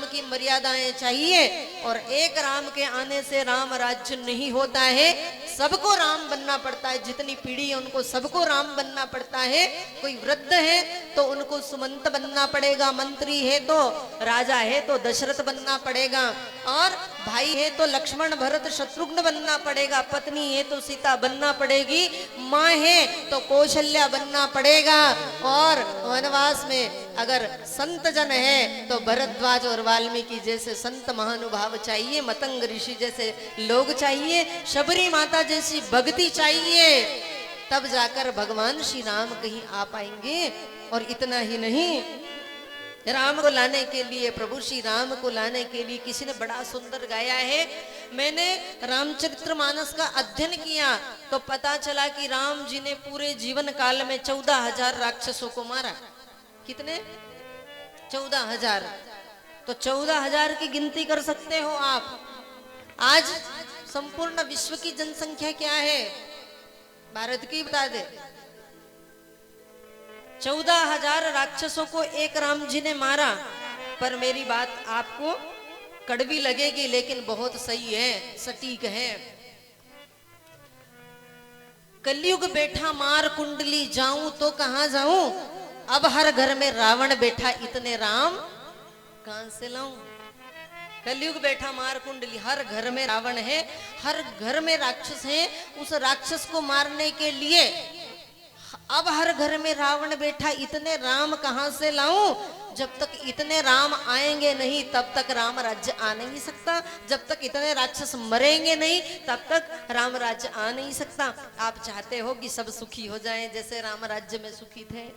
राम की मर्यादाएं चाहिए, और एक राम के आने से राम राज्य नहीं होता है, सबको राम बनना पड़ता है। जितनी पीढ़ी है उनको सबको राम बनना पड़ता है। कोई वृद्ध है तो उनको सुमंत बनना पड़ेगा, मंत्री है तो, राजा है तो दशरथ बनना पड़ेगा, और भाई है तो लक्ष्मण भरत शत्रुघ्न बनना पड़ेगा, पत्नी है तो सीता बनना पड़ेगी, माँ है तो कौशल्या बनना पड़ेगा, और वनवास में अगर संत जन है तो भरद्वाज और वाल्मीकि जैसे संत महानुभाव चाहिए, मतंग ऋषि जैसे लोग चाहिए, शबरी माता जैसी भक्ति चाहिए, तब जाकर भगवान श्री राम कहीं आ पाएंगे। और इतना ही नहीं, राम को लाने के लिए, प्रभु श्री राम को लाने के लिए किसी ने बड़ा सुंदर गाया है। मैंने रामचरितमानस का अध्ययन किया तो पता चला कि राम जी ने पूरे जीवन काल में 14,000 राक्षसों को मारा। कितने? 14,000। तो 14,000 की गिनती कर सकते हो आप। आज संपूर्ण विश्व की जनसंख्या क्या है? भारत की बता दे। 14,000 राक्षसों को एक राम जी ने मारा। पर मेरी बात आपको कड़वी लगेगी लेकिन बहुत सही है, सटीक है। कलयुग बैठा मार कुंडली, जाऊं तो कहां जाऊं, अब हर घर में रावण बैठा, इतने राम कहां से लाऊं। कलयुग बैठा मार कुंडली, हर घर में रावण है, हर घर में राक्षस है। उस राक्षस को मारने के लिए अब हर घर में रावण बैठा, इतने राम कहां से लाऊं। जब तक इतने राम आएंगे नहीं तब तक राम राज्य आ नहीं सकता। जब तक इतने राक्षस मरेंगे नहीं तब तक राम राज्य आ नहीं सकता। आप चाहते हो कि सब सुखी हो जाएं जैसे राम राज्य में सुखी थे,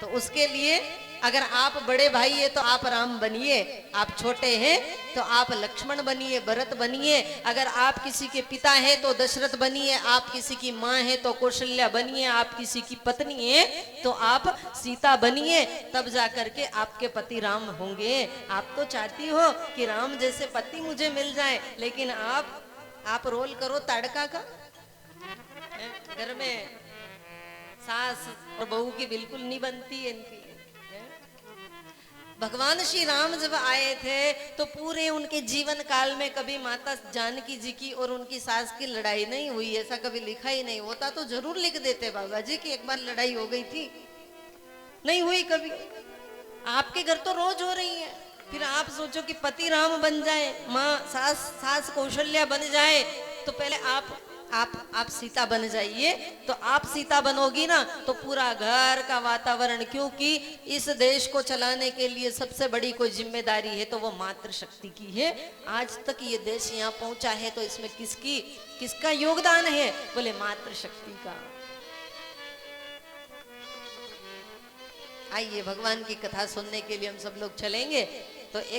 तो उसके लिए अगर आप बड़े भाई है तो आप राम बनिए, आप छोटे हैं तो आप लक्ष्मण बनिए, भरत बनिए। अगर आप किसी के पिता है तो दशरथ बनिए, आप किसी की माँ है तो कौशल्या बनिए, आप किसी की पत्नी है तो आप सीता बनिए, तब जाकर के आपके पति राम होंगे। आप तो चाहती हो कि राम जैसे पति मुझे मिल जाए, लेकिन आप रोल करो ताड़का का। घर में सास और बहू की बिल्कुल नहीं बनती है इनकी। भगवान श्री राम जब आए थे तो पूरे उनके जीवन काल में कभी माता जानकी जी की और उनकी सास की लड़ाई नहीं हुई, ऐसा कभी लिखा ही नहीं। होता तो जरूर लिख देते बाबा जी कि एक बार लड़ाई हो गई थी, नहीं हुई कभी। आपके घर तो रोज हो रही है। फिर आप सोचो कि पति राम बन जाए, माँ सास कौशल्या बन जाए, तो पहले आप सीता बन जाइए। तो आप सीता बनोगी ना तो पूरा घर का वातावरण, क्योंकि इस देश को चलाने के लिए सबसे बड़ी कोई जिम्मेदारी है तो वो मातृशक्ति की है। आज तक ये देश यहाँ पहुंचा है तो इसमें किसका योगदान है? बोले मातृशक्ति का। आइए भगवान की कथा सुनने के लिए हम सब लोग चलेंगे। तो एक